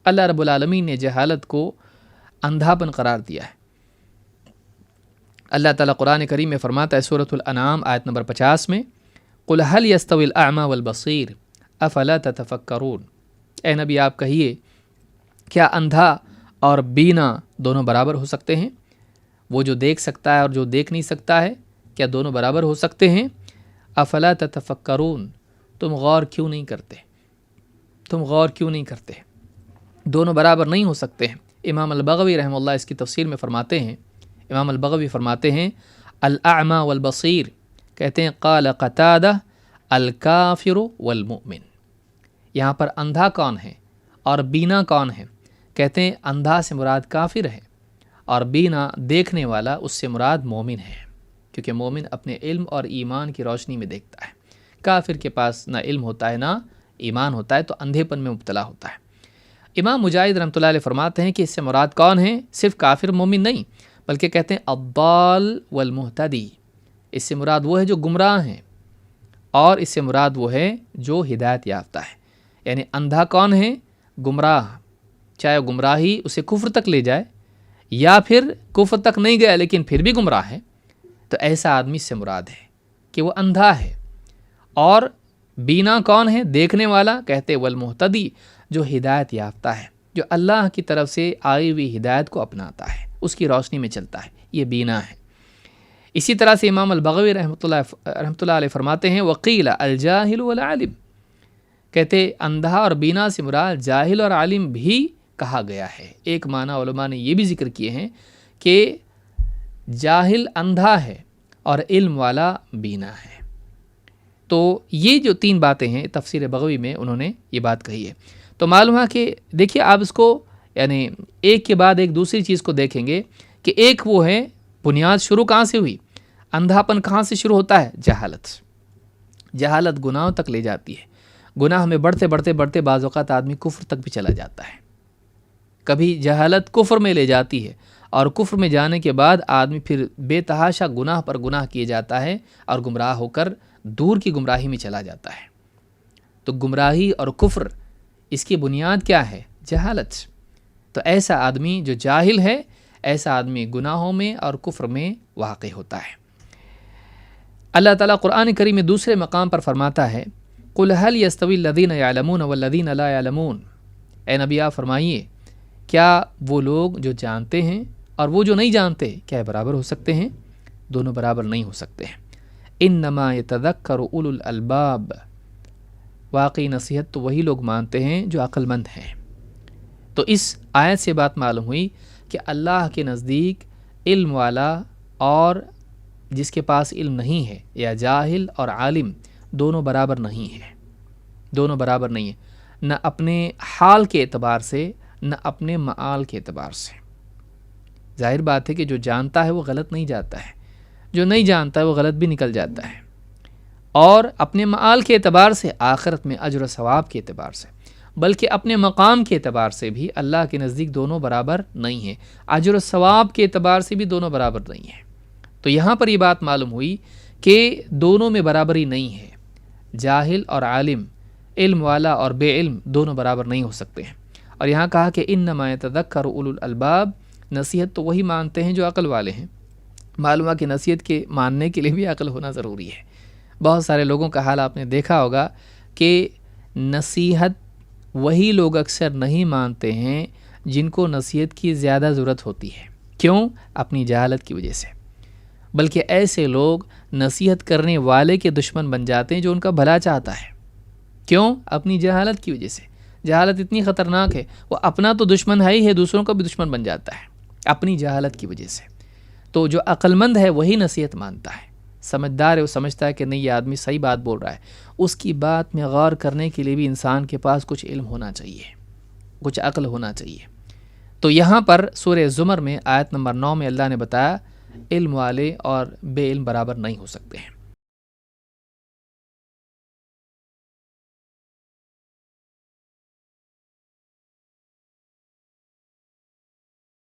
اللہ رب العالمین نے جہالت کو اندھاپن قرار دیا ہے۔ اللہ تعالیٰ قرآن کریم میں فرماتا ہے سورۃ الانعام آیت نمبر 50 میں، قُلْ هَلْ يَسْتَوِي الْأَعْمَى وَالْبَصِيرُ أَفَلَا تَتَفَكَّرُونَ، اے نبی آپ کہیے کیا اندھا اور بینا دونوں برابر ہو سکتے ہیں؟ وہ جو دیکھ سکتا ہے اور جو دیکھ نہیں سکتا ہے، کیا دونوں برابر ہو سکتے ہیں؟ افلا تتفکرون، تم غور کیوں نہیں کرتے؟ تم غور کیوں نہیں کرتے؟ دونوں برابر نہیں ہو سکتے ہیں۔ امام البغوی رحمہ اللہ اس کی تفسیر میں فرماتے ہیں، امام البغوی فرماتے ہیں الاعمى والبصیر، کہتے ہیں قال قتادہ الکافر والمؤمن، یہاں پر اندھا کون ہے اور بینا کون ہے؟ کہتے ہیں اندھا سے مراد کافر ہے اور بینا دیکھنے والا اس سے مراد مومن ہے، کیونکہ مومن اپنے علم اور ایمان کی روشنی میں دیکھتا ہے، کافر کے پاس نہ علم ہوتا ہے نہ ایمان ہوتا ہے، تو اندھے پن میں مبتلا ہوتا ہے۔ امام مجاہد رحمۃ اللہ علیہ فرماتے ہیں کہ اس سے مراد کون ہے؟ صرف کافر مومن نہیں، بلکہ کہتے ہیں الضال والمہتدی، اس سے مراد وہ ہے جو گمراہ ہیں، اور اس سے مراد وہ ہے جو ہدایت یافتہ ہے۔ یعنی اندھا کون ہے؟ گمراہ، چاہے گمراہی اسے کفر تک لے جائے یا پھر کفر تک نہیں گیا لیکن پھر بھی گمراہ ہے، تو ایسا آدمی سے مراد ہے کہ وہ اندھا ہے۔ اور بینا کون ہے؟ دیکھنے والا، کہتے والمہتدی، جو ہدایت یافتہ ہے، جو اللہ کی طرف سے آئی ہوئی ہدایت کو اپناتا ہے، اس کی روشنی میں چلتا ہے، یہ بینا ہے۔ اسی طرح سے امام البغوی رحمۃ اللہ علیہ فرماتے ہیں وقیل الجاہل والعالم، کہتے اندھا اور بینا سے مراد جاہل اور عالم بھی کہا گیا ہے۔ ایک معنی علماء نے یہ بھی ذکر کیے ہیں کہ جاہل اندھا ہے اور علم والا بینا ہے۔ تو یہ جو تین باتیں ہیں تفسیر بغوی میں انہوں نے یہ بات کہی ہے۔ تو معلوم ہے کہ دیکھیے آپ اس کو یعنی ایک کے بعد ایک دوسری چیز کو دیکھیں گے کہ ایک وہ ہے بنیاد شروع کہاں سے ہوئی؟ اندھاپن کہاں سے شروع ہوتا ہے؟ جہالت۔ جہالت گناہوں تک لے جاتی ہے، گناہ میں بڑھتے بڑھتے بڑھتے بعض اوقات آدمی کفر تک بھی چلا جاتا ہے۔ کبھی جہالت کفر میں لے جاتی ہے اور کفر میں جانے کے بعد آدمی پھر بے تحاشا گناہ پر گناہ کیے جاتا ہے اور گمراہ ہو کر دور کی گمراہی میں چلا جاتا ہے۔ تو گمراہی اور کفر اس کی بنیاد کیا ہے؟ جہالت۔ تو ایسا آدمی جو جاہل ہے، ایسا آدمی گناہوں میں اور کفر میں واقع ہوتا ہے۔ اللہ تعالیٰ قرآن کریم میں دوسرے مقام پر فرماتا ہے قُلْ هَلْ يَسْتَوِي الَّذِينَ يَعْلَمُونَ وَالَّذِينَ لَا يَعْلَمُونَ، اے نبی آپ فرمائیے کیا وہ لوگ جو جانتے ہیں اور وہ جو نہیں جانتے کیا برابر ہو سکتے ہیں؟ دونوں برابر نہیں ہو سکتے ہیں۔ انما یتذکر اولو الالباب، واقعی نصیحت تو وہی لوگ مانتے ہیں جو عقل مند ہیں۔ تو اس آیت سے بات معلوم ہوئی کہ اللہ کے نزدیک علم والا اور جس کے پاس علم نہیں ہے، یا جاہل اور عالم، دونوں برابر نہیں ہیں، دونوں برابر نہیں ہیں، نہ اپنے حال کے اعتبار سے نہ اپنے معال کے اعتبار سے۔ ظاہر بات ہے کہ جو جانتا ہے وہ غلط نہیں جاتا ہے، جو نہیں جانتا ہے وہ غلط بھی نکل جاتا ہے، اور اپنے معال کے اعتبار سے، آخرت میں اجر و ثواب کے اعتبار سے، بلکہ اپنے مقام کے اعتبار سے بھی اللہ کے نزدیک دونوں برابر نہیں ہیں، اجر و ثواب کے اعتبار سے بھی دونوں برابر نہیں ہیں۔ تو یہاں پر یہ بات معلوم ہوئی کہ دونوں میں برابری نہیں ہے، جاہل اور عالم، علم والا اور بے علم دونوں برابر نہیں ہو سکتے ہیں۔ اور یہاں کہا کہ انما یتذکر اولو الالباب، نصیحت تو وہی مانتے ہیں جو عقل والے ہیں۔ معلوم ہے کہ نصیحت کے ماننے کے لیے بھی عقل ہونا ضروری ہے۔ بہت سارے لوگوں کا حال آپ نے دیکھا ہوگا کہ نصیحت وہی لوگ اکثر نہیں مانتے ہیں جن کو نصیحت کی زیادہ ضرورت ہوتی ہے۔ کیوں؟ اپنی جہالت کی وجہ سے۔ بلکہ ایسے لوگ نصیحت کرنے والے کے دشمن بن جاتے ہیں جو ان کا بھلا چاہتا ہے۔ کیوں؟ اپنی جہالت کی وجہ سے۔ جہالت اتنی خطرناک ہے، وہ اپنا تو دشمن ہے ہی ہے، دوسروں کا بھی دشمن بن جاتا ہے اپنی جہالت کی وجہ سے۔ تو جو عقل مند ہے وہی نصیحت مانتا ہے، سمجھدار ہے، وہ سمجھتا ہے کہ نہیں یہ آدمی صحیح بات بول رہا ہے، اس کی بات میں غور کرنے کے لیے بھی انسان کے پاس کچھ علم ہونا چاہیے، کچھ عقل ہونا چاہیے۔ تو یہاں پر سورہ زمر میں آیت نمبر 9 میں اللہ نے بتایا علم والے اور بے علم برابر نہیں ہو سکتے ہیں۔